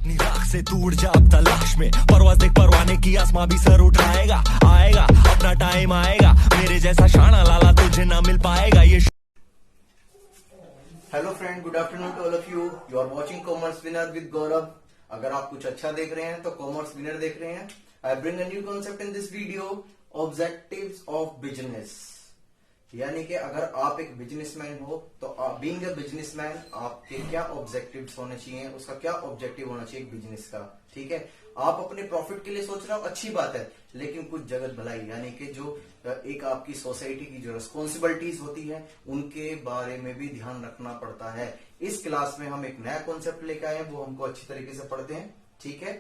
अपनी राख से तू उड़ जा अब तलाश में, परवाज़ देख परवाने की, आसमां भी सर उठाएगा, आएगा अपना टाइम आएगा, मेरे जैसा शाना लाला तुझे ना मिल पाएगा। ये hello friend, good afternoon to all of you. You are watching commerce winner with Gaurav. अगर आप कुछ अच्छा देख रहे हैं तो कॉमर्स विनर देख रहे हैं। I bring a new concept in this video, objectives of business. यानी कि अगर आप एक बिजनेसमैन हो तो बीइंग अ बिजनेसमैन आपके क्या ऑब्जेक्टिव्स होने चाहिए, उसका क्या ऑब्जेक्टिव होना चाहिए बिजनेस का। ठीक है, आप अपने प्रॉफिट के लिए सोच रहे हो, अच्छी बात है, लेकिन कुछ जगत भलाई यानी कि जो एक आपकी सोसाइटी की जो रिस्पॉन्सिबिलिटीज होती है उनके बारे में भी ध्यान रखना पड़ता है। इस क्लास में हम एक नया कॉन्सेप्ट लेकर आए हैं, वो हमको अच्छी तरीके से पढ़ते हैं। ठीक है,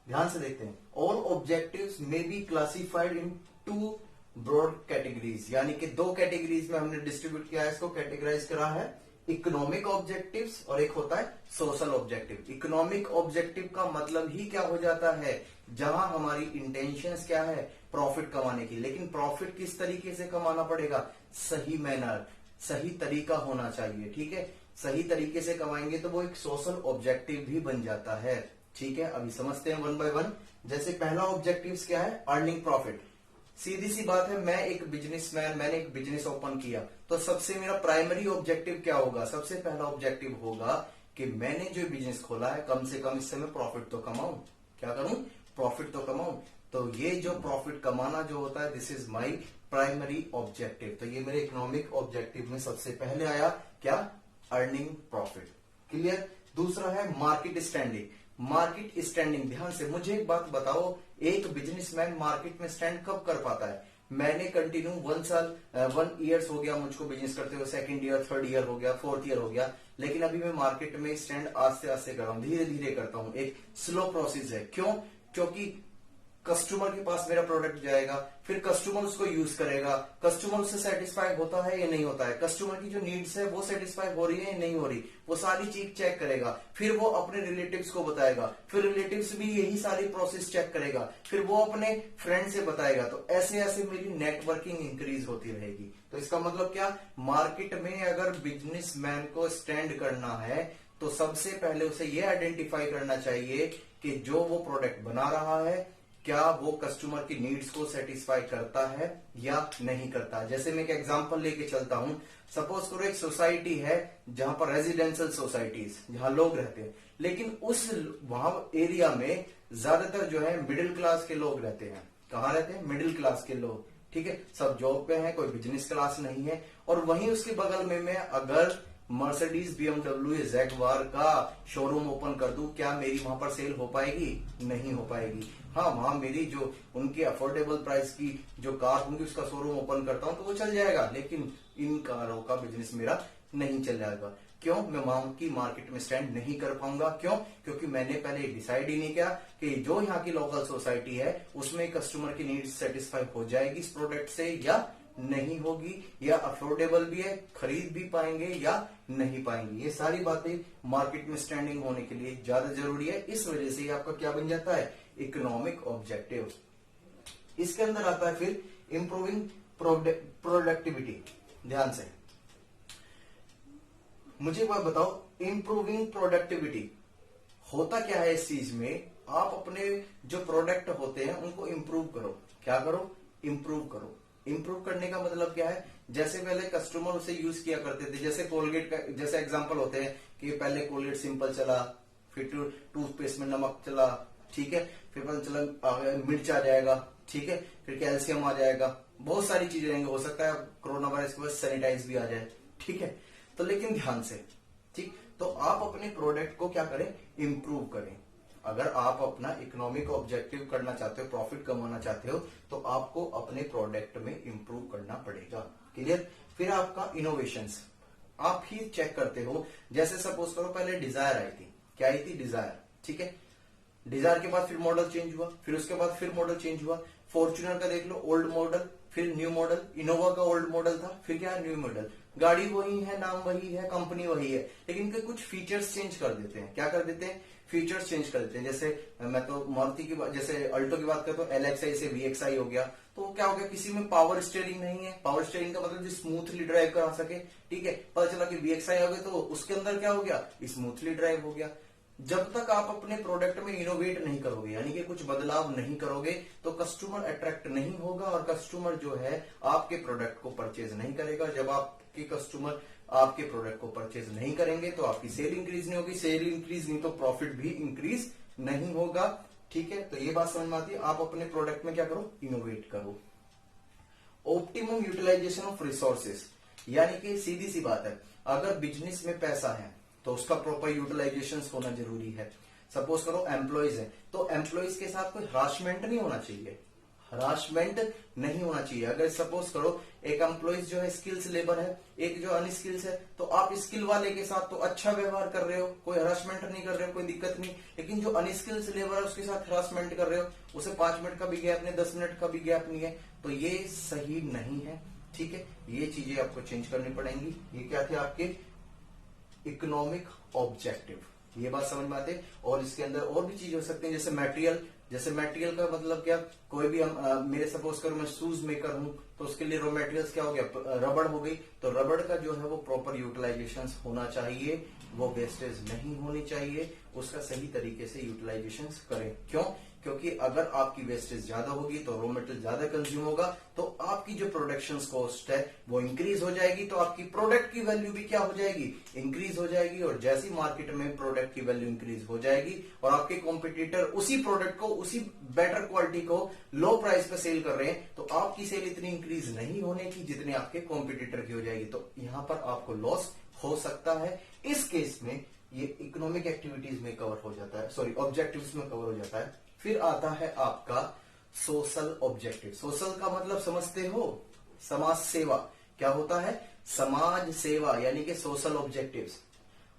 ध्यान से देखते हैं। ऑल ऑब्जेक्टिव्स में be classified in two broad categories, यानी कि दो कैटेगरीज में हमने डिस्ट्रीब्यूट किया है, इसको कैटेगराइज करा है। इकोनॉमिक ऑब्जेक्टिव्स और एक होता है सोशल ऑब्जेक्टिव। इकोनॉमिक ऑब्जेक्टिव का मतलब ही क्या हो जाता है, जहां हमारी इंटेंशंस क्या है, प्रॉफिट कमाने की, लेकिन प्रॉफिट किस तरीके से कमाना पड़ेगा, सही मैनर, सही तरीका होना चाहिए। ठीक है, सही तरीके से कमाएंगे तो वो एक सोशल ऑब्जेक्टिव भी बन जाता है। ठीक है, अभी समझते हैं वन बाय वन। जैसे पहला ऑब्जेक्टिव क्या है, अर्निंग प्रॉफिट। सीधी सी बात है, मैं एक बिजनेसमैन, मैंने एक बिजनेस ओपन किया तो सबसे मेरा प्राइमरी ऑब्जेक्टिव क्या होगा, सबसे पहला ऑब्जेक्टिव होगा कि मैंने जो बिजनेस खोला है कम से कम इससे मैं प्रॉफिट तो कमाऊं। क्या करूं, प्रॉफिट तो कमाऊं। तो ये जो प्रॉफिट कमाना जो होता है, this is my primary objective. तो ये मेरे इकोनॉमिक ऑब्जेक्टिव में सबसे पहले आया, क्या, अर्निंग प्रॉफिट। क्लियर। दूसरा है मार्केट स्टैंडिंग। मार्केट स्टैंडिंग, ध्यान से मुझे एक बात बताओ, एक बिजनेसमैन मार्केट में स्टैंड कब कर पाता है। मैंने कंटिन्यू 1 ईयर्स हो गया मुझको बिजनेस करते हुए, सेकंड ईयर, थर्ड ईयर हो गया, फोर्थ ईयर हो गया, लेकिन अभी मैं मार्केट में स्टैंड आस्ते आस्ते कर रहा हूं, धीरे धीरे करता हूं। एक स्लो प्रोसेस है। क्यों, क्योंकि कस्टमर के पास मेरा प्रोडक्ट जाएगा, फिर कस्टमर उसको यूज करेगा, कस्टमर उससे सेटिस्फाई होता है या नहीं होता है, कस्टमर की जो नीड्स है वो सेटिस्फाई हो रही है या नहीं हो रही, वो सारी चीज चेक करेगा, फिर वो अपने रिलेटिव्स को बताएगा, फिर रिलेटिव्स भी यही सारी प्रोसेस चेक करेगा, फिर वो अपने फ्रेंड से बताएगा। तो ऐसे ऐसे मेरी नेटवर्किंग इंक्रीज होती रहेगी। तो इसका मतलब क्या, मार्केट में अगर बिजनेसमैन को स्टैंड करना है तो सबसे पहले उसे ये आइडेंटिफाई करना चाहिए कि जो वो प्रोडक्ट बना रहा है क्या वो कस्टमर की नीड्स को सेटिस्फाई करता है या नहीं करता। जैसे मैं एक एग्जांपल लेके चलता हूं, सपोज करो एक सोसाइटी है जहां पर रेजिडेंशियल सोसाइटीज, जहां लोग रहते हैं, लेकिन उस वहां एरिया में ज्यादातर जो है मिडिल क्लास के लोग रहते हैं। कहां रहते हैं, मिडिल क्लास के लोग। ठीक है, सब जॉब पे हैं, कोई बिजनेस क्लास नहीं है। और वहीं उसके बगल में मैं अगर मर्सिडीज, BMW, जैगवार का शोरूम ओपन कर दूं, क्या मेरी वहां पर सेल हो पाएगी, नहीं हो पाएगी। हाँ, वहां मेरी जो उनके अफोर्डेबल प्राइस की जो कार होंगी उसका शोरूम ओपन करता हूं तो वो चल जाएगा, लेकिन इन कारों का बिजनेस मेरा नहीं चल जाएगा। क्यों, मैं वहां की मार्केट में स्टैंड नहीं कर पाऊंगा। क्यों, क्योंकि मैंने पहले डिसाइड ही नहीं किया कि जो यहाँ की लोकल सोसाइटी है उसमें कस्टमर की नीड्स सेटिस्फाई हो जाएगी इस प्रोडक्ट से या नहीं होगी, या अफोर्डेबल भी है, खरीद भी पाएंगे या नहीं पाएंगे। ये सारी बातें मार्केट में स्टैंडिंग होने के लिए ज्यादा जरूरी है। इस वजह से आपका क्या बन जाता है, इकोनॉमिक ऑब्जेक्टिव। इसके अंदर आता है फिर इंप्रूविंग प्रोडक्टिविटी। ध्यान से मुझे बात बताओ, इंप्रूविंग प्रोडक्टिविटी होता क्या है इस चीज में, आप अपने जो प्रोडक्ट होते हैं उनको इंप्रूव करो। क्या करो, इंप्रूव करो। इंप्रूव करने का मतलब क्या है, जैसे पहले कस्टमर उसे यूज किया करते थे, जैसे कोलगेट का जैसे एग्जांपल होते हैं कि पहले कोलगेट सिंपल चला, फिर टूथपेस्ट में नमक चला, ठीक है, फिर पता चला मिर्च आ जाएगा, ठीक है, फिर कैल्शियम आ जाएगा, बहुत सारी चीजें रहेंगी, हो सकता है कोरोना वायरस के बाद सैनिटाइज भी आ जाए। ठीक है, तो लेकिन ध्यान से, ठीक, तो आप अपने प्रोडक्ट को क्या करें, इंप्रूव करें। अगर आप अपना इकोनॉमिक ऑब्जेक्टिव करना चाहते हो, प्रॉफिट कमाना चाहते हो, तो आपको अपने प्रोडक्ट में इंप्रूव करना पड़ेगा। क्लियर। फिर आपका इनोवेशंस आप ही चेक करते हो। जैसे सपोज करो पहले डिजायर आई थी, क्या आई थी, डिजायर, ठीक है, डिजायर के बाद फिर मॉडल चेंज हुआ, फिर उसके बाद फिर मॉडल चेंज हुआ। फॉर्च्यूनर का देख लो, ओल्ड मॉडल, फिर न्यू मॉडल। इनोवा का ओल्ड मॉडल था, फिर क्या है, न्यू मॉडल। गाड़ी वही है, नाम वही है, कंपनी वही है, लेकिन इनके कुछ फीचर्स चेंज कर देते हैं। क्या कर देते हैं, फीचर्स चेंज कर देते हैं। जैसे मैं तो मारुति की जैसे अल्टो की बात करता हूँ, LXI से VXI हो गया, तो क्या हो गया, किसी में पावर स्टीयरिंग नहीं है। पावर स्टीयरिंग का मतलब जो स्मूथली ड्राइव करा सके, ठीक है, पता चला कि VXI हो गया तो उसके अंदर क्या हो गया, स्मूथली ड्राइव हो गया। जब तक आप अपने प्रोडक्ट में इनोवेट नहीं करोगे, यानी कि कुछ बदलाव नहीं करोगे, तो कस्टमर अट्रैक्ट नहीं होगा और कस्टमर जो है आपके प्रोडक्ट को परचेज नहीं करेगा। जब आपके कस्टमर आपके प्रोडक्ट को परचेज नहीं करेंगे तो आपकी सेल इंक्रीज नहीं होगी, सेल इंक्रीज नहीं तो प्रॉफिट भी इंक्रीज नहीं होगा। ठीक है, तो ये बात समझ में आती है। आप अपने प्रोडक्ट में क्या करो, इनोवेट करो। ऑप्टिमम यूटिलाइजेशन ऑफ रिसोर्सेस, यानी कि सीधी सी बात है, अगर बिजनेस में पैसा है तो उसका प्रॉपर यूटिलाइजेशन होना जरूरी है। सपोज करो एम्प्लॉयज है, तो एम्प्लॉयज के साथ कोई हरासमेंट नहीं होना चाहिए, हरासमेंट नहीं होना चाहिए। अगर सपोज करो एक एम्प्लॉयज जो है स्किल्स लेबर है, एक जो अनस्किल्स है, तो आप स्किल वाले के साथ तो अच्छा व्यवहार कर रहे हो, कोई हरासमेंट नहीं कर रहे हो, कोई दिक्कत नहीं। लेकिन जो अनस्किल्स लेबर है उसके साथ हरासमेंट कर रहे हो, उसे 5 मिनट का भी गैप नहीं, 10 मिनट का भी गैप नहीं है, तो ये सही नहीं है। ठीक है, ये चीजें आपको चेंज करनी पड़ेंगी। ये क्या थे आपके इकोनॉमिक ऑब्जेक्टिव, ये बात समझ में आते। और इसके अंदर और भी चीज हो सकते हैं, जैसे मटेरियल। जैसे मटेरियल का मतलब क्या, कोई भी मेरे सपोज करो मैं शूज मेकर हूं, तो उसके लिए रॉ मटेरियल्स क्या हो गया, रबड़ हो गई, तो रबड़ का जो है वो प्रॉपर यूटिलाइजेशन होना चाहिए, वो वेस्टेज नहीं होनी चाहिए, उसका सही तरीके से यूटिलाइजेशन करें। क्यों? क्योंकि अगर आपकी वेस्टेज ज्यादा होगी तो रॉ मटेरियल ज्यादा कंज्यूम होगा, तो आपकी जो प्रोडक्शन कॉस्ट है वो इंक्रीज हो जाएगी, तो आपकी प्रोडक्ट की वैल्यू भी क्या हो जाएगी, इंक्रीज हो जाएगी। और जैसी मार्केट में प्रोडक्ट की वैल्यू इंक्रीज हो जाएगी और आपके कॉम्पिटिटर उसी प्रोडक्ट को, उसी बेटर क्वालिटी को लो प्राइस पे सेल कर रहे हैं, तो आपकी सेल इतनी इंक्रीज नहीं होने की जितनी आपके कॉम्पिटिटर की हो जाएगी, तो यहां पर आपको लॉस हो सकता है। इस केस में ये इकोनॉमिक एक्टिविटीज में कवर हो जाता है, सॉरी ऑब्जेक्टिव्स में कवर हो जाता है। फिर आता है आपका सोशल ऑब्जेक्टिव। सोशल का मतलब समझते हो, समाज सेवा। क्या होता है, समाज सेवा, यानी कि सोशल ऑब्जेक्टिव्स।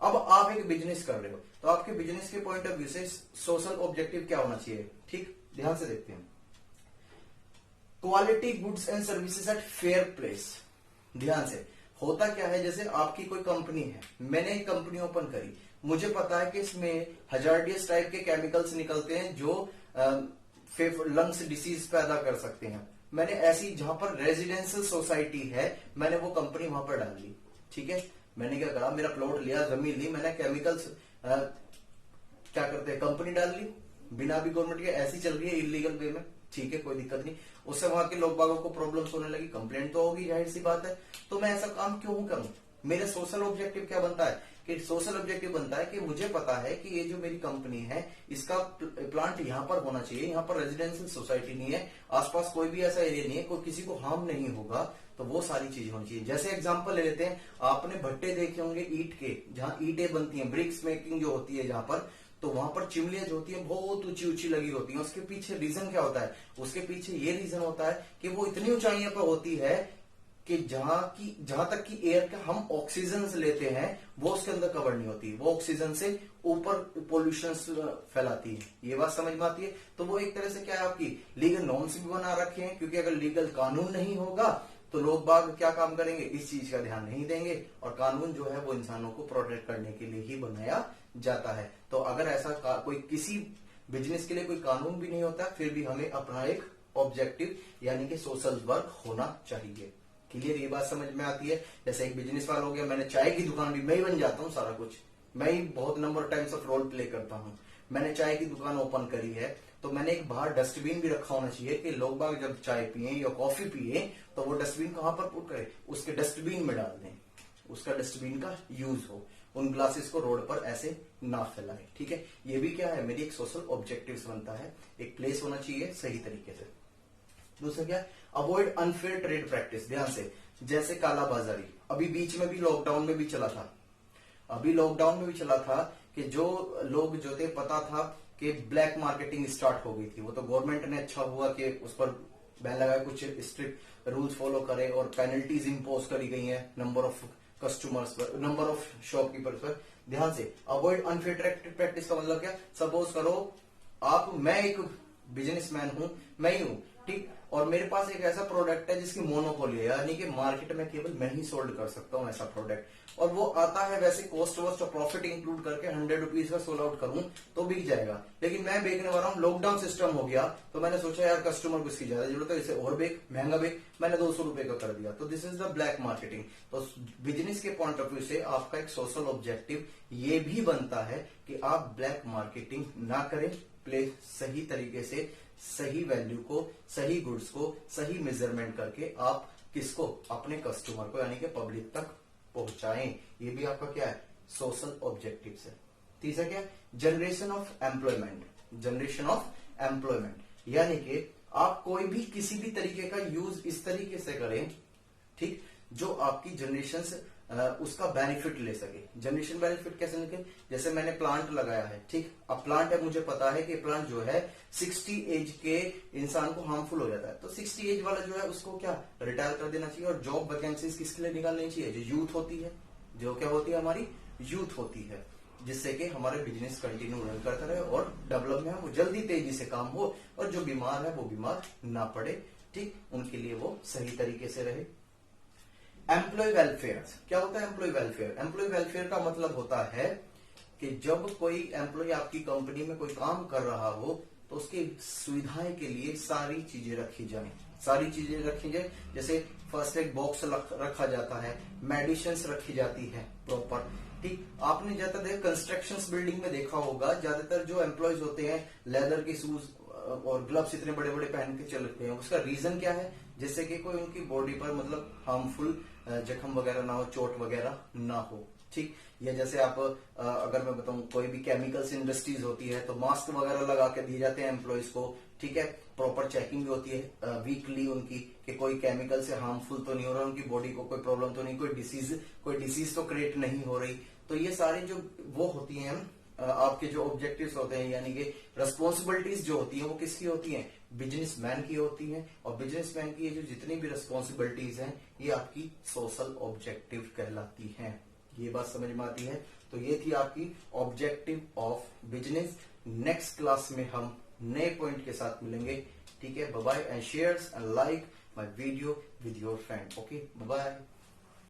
अब आप एक बिजनेस कर रहे हो, तो आपके बिजनेस के पॉइंट ऑफ व्यू से सोशल ऑब्जेक्टिव क्या होना चाहिए। ठीक, ध्यान से देखते हैं। Quality goods and services at fair price. ध्यान से, होता क्या है, जैसे आपकी कोई कंपनी है, मैंने एक कंपनी ओपन करी, मुझे पता है कि इसमें हजार्डियस टाइप के केमिकल्स निकलते हैं जो लंग्स डिसीज पैदा कर सकते हैं। मैंने ऐसी जहां पर रेजिडेंशियल सोसाइटी है, मैंने वो कंपनी वहां पर डाल दी। ठीक है, मैंने क्या करा, मेरा प्लॉट लिया, जमीन ली, मैंने केमिकल्स क्या करते हैं, कंपनी डाल ली, बिना भी गवर्नमेंट के, ऐसी चल रही है इलीगल वे में। ठीक है, कोई दिक्कत नहीं, उससे वहां के लोग बागों को प्रॉब्लम्स होने लगी, कंप्लेंट तो होगी, जाहिर सी बात है। तो मैं ऐसा काम क्यों करूं? मेरा सोशल ऑब्जेक्टिव क्या बनता है, कि सोशल ऑब्जेक्टिव बनता है कि मुझे पता है कि ये जो मेरी कंपनी है इसका प्लांट यहाँ पर होना चाहिए, यहाँ पर रेजिडेंशियल सोसाइटी नहीं है, आसपास कोई भी ऐसा एरिया नहीं है, कोई किसी को हार्म नहीं होगा, तो वो सारी चीजें होनी चाहिए। जैसे एग्जांपल ले लेते हैं, आपने भट्टे देखे होंगे ईंट के, जहां ईंटें बनती हैं, ब्रिक्स मेकिंग जो होती है जहां पर, तो वहां पर चिमनियां जो होती है बहुत ऊंची ऊंची लगी होती है। उसके पीछे रीजन क्या होता है, उसके पीछे ये रीजन होता है कि वो इतनी ऊंचाइयों पर होती है कि जहां तक की एयर का हम ऑक्सीजन से लेते हैं वो उसके अंदर कवर नहीं होती, वो ऑक्सीजन से ऊपर पोल्यूशन फैलाती है। ये बात समझ में आती है। तो वो एक तरह से क्या है, आपकी लीगल नॉर्म्स भी बना रखे हैं, क्योंकि अगर लीगल कानून नहीं होगा तो लोग बाग क्या काम करेंगे, इस चीज का ध्यान नहीं देंगे। और कानून जो है वो इंसानों को प्रोटेक्ट करने के लिए ही बनाया जाता है। तो अगर ऐसा कोई किसी बिजनेस के लिए कोई कानून भी नहीं होता, फिर भी हमें अपना एक ऑब्जेक्टिव यानी कि सोशल वर्क होना चाहिए। क्लियर, ये बात समझ में आती है। जैसे एक बिजनेस वाला हो गया, मैंने चाय की दुकान भी मैं ही बन जाता हूँ, सारा कुछ मैं ही बहुत number times of role play करता हूँ। मैंने चाय की दुकान ओपन करी है, तो मैंने एक बाहर डस्टबिन भी रखा होना चाहिए कि लोग बाग जब चाय पिए या कॉफी पिए तो वो डस्टबिन कहां पर पुट करें, उसके डस्टबिन में डाल दें, उसका डस्टबिन का यूज हो, उन ग्लासेस को रोड पर ऐसे ना फैलाए। ठीक है, ये भी क्या है, मेरी एक सोशल ऑब्जेक्टिव्स बनता है, एक प्लेस होना चाहिए सही तरीके से। दूसरा क्या, अवॉइड अनफेयर ट्रेड प्रैक्टिस। ध्यान से, जैसे काला बाजारी, अभी बीच में भी लॉकडाउन में भी चला था, अभी लॉकडाउन में भी चला था कि जो लोग जो थे, पता था कि ब्लैक मार्केटिंग स्टार्ट हो गई थी, वो तो गवर्नमेंट ने अच्छा हुआ कि उस पर बैन लगाया, कुछ स्ट्रिक्ट रूल्स फॉलो करे और पेनल्टीज इंपोज करी गई हैं नंबर ऑफ कस्टमर्स पर, नंबर ऑफ शॉपकीपर्स पर। ध्यान से, अवॉइड अनफेयर ट्रेड प्रैक्टिस का मतलब क्या, सपोज करो मैं एक बिजनेसमैन हूं, मैं ही हूं, ठीक, और मेरे पास एक ऐसा प्रोडक्ट है जिसकी मोनोपोली है, यानी कि मार्केट में केवल मैं ही सोल्ड कर सकता हूं ऐसा प्रोडक्ट, और वो आता है वैसे कॉस्ट वॉस्ट और प्रॉफिट इंक्लूड करके 100 रुपीज का सोल्ड आउट करूं तो बिक जाएगा, लेकिन मैं बेचने वाला हूं, लॉकडाउन सिस्टम हो गया तो मैंने सोचा यार कस्टमर को इसकी ज्यादा जरूरत है, इसे और बेच, महंगा बेच, मैंने 200 रुपए का कर दिया, तो this is the black marketing. तो बिजनेस के पॉइंट ऑफ व्यू से आपका एक सोशल ऑब्जेक्टिव ये भी बनता है कि आप ब्लैक मार्केटिंग ना करें, प्ले सही तरीके से सही वैल्यू को, सही गुड्स को सही मेजरमेंट करके आप किसको, अपने कस्टमर को यानी कि पब्लिक तक पहुंचाएं। ये भी आपका क्या है, सोशल ऑब्जेक्टिव है। तीसरा क्या है, generation of employment. Generation of employment यानी कि आप कोई भी किसी भी तरीके का यूज इस तरीके से करें, ठीक, जो आपकी जनरेशन से उसका बेनिफिट ले सके। जनरेशन बेनिफिट कैसे निकले, जैसे मैंने प्लांट लगाया है, ठीक, अब प्लांट है, मुझे पता है कि प्लांट जो है 60 एज के इंसान को हार्मफुल हो जाता है, तो 60 एज वाला जो है उसको क्या रिटायर कर देना चाहिए, और जॉब वैकेंसीज किसके लिए निकालनी चाहिए, जो यूथ होती है, जो क्या होती है हमारी यूथ होती है, जिससे कि हमारे बिजनेस कंटिन्यू रन करता रहे और डेवलप में वो जल्दी तेजी से काम हो, और जो बीमार है वो बीमार ना पड़े, ठीक, उनके लिए वो सही तरीके से रहे। एम्प्लॉय वेलफेयर क्या होता है, एम्प्लॉय वेलफेयर, एम्प्लॉय वेलफेयर का मतलब होता है कि जब कोई एम्प्लॉय आपकी कंपनी में कोई काम कर रहा हो तो उसकी सुविधाएं के लिए सारी चीजें रखी जाए, सारी चीजें रखी जाए, जैसे फर्स्ट एड बॉक्स रखा जाता है, मेडिसिन रखी जाती है प्रॉपर, ठीक। आपने ज्यादातर कंस्ट्रक्शन बिल्डिंग में देखा होगा, ज्यादातर जो एम्प्लॉयज होते हैं लेदर के शूज और ग्लव्स इतने बड़े बड़े पहन के चलते हैं, उसका रीजन क्या है, जिससे कि कोई उनकी बॉडी पर मतलब हार्मफुल जख्म वगैरह ना हो, चोट वगैरह ना हो, ठीक। या जैसे आप अगर मैं बताऊं कोई भी केमिकल्स इंडस्ट्रीज होती है तो मास्क वगैरह लगा के दिए जाते हैं एम्प्लॉयज को, ठीक है, प्रॉपर चेकिंग भी होती है वीकली उनकी कि कोई केमिकल से हार्मफुल तो नहीं हो रहा, उनकी बॉडी को कोई प्रॉब्लम तो नहीं, कोई डिसीज तो क्रिएट नहीं हो रही। तो ये सारी जो वो होती हैं आपके जो ऑब्जेक्टिव्स होते हैं, यानी कि रिस्पॉन्सिबिलिटीज जो होती है वो किसकी होती हैं, बिजनेसमैन की होती हैं, और बिजनेसमैन की जो जितनी भी रिस्पॉन्सिबिलिटीज हैं ये आपकी सोशल ऑब्जेक्टिव कहलाती हैं। ये बात समझ में आती है। तो ये थी आपकी objective of business. Next class में हम नए पॉइंट के साथ मिलेंगे, ठीक है। Bye bye and share and like my video with your friend. Okay, bye bye.